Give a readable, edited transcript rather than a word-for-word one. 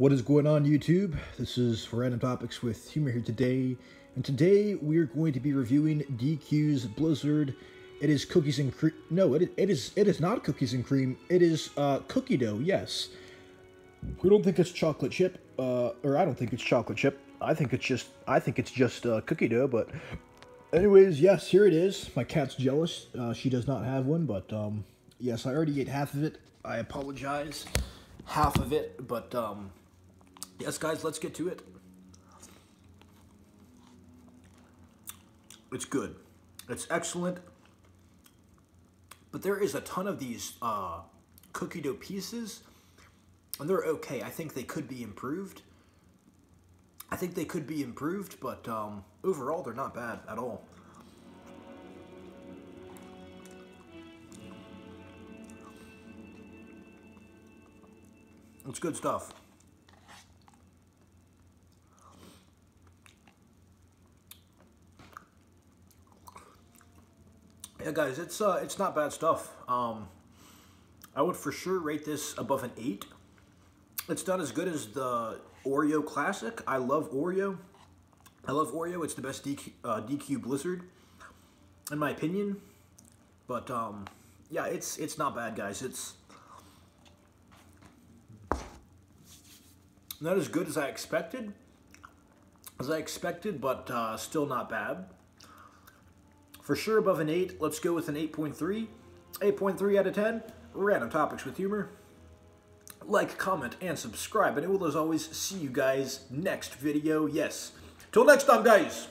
What is going on, YouTube? This is Random Topics with Humor here today, and today we are going to be reviewing DQ's Blizzard. It is cookies and cream. No, it is not cookies and cream. It is cookie dough. Yes, we don't think it's chocolate chip, or I don't think it's chocolate chip. I think it's just cookie dough. But anyways, yes, here it is. My cat's jealous. She does not have one, but yes, I already ate half of it. I apologize. Half of it, but yes, guys, let's get to it. It's good. It's excellent. But there is a ton of these cookie dough pieces, and they're okay. I think they could be improved. But overall, they're not bad at all. It's good stuff. Yeah, guys, it's not bad stuff. I would for sure rate this above an 8. It's not as good as the Oreo Classic. I love Oreo. It's the best DQ Blizzard, in my opinion. But yeah, it's not bad, guys. It's not as good as I expected. But still not bad. For sure above an 8. Let's go with an 8.3. 8.3 out of 10. Random Topics with Humor. Like, comment, and subscribe. And I will, as always, see you guys next video. Yes. Till next time, guys.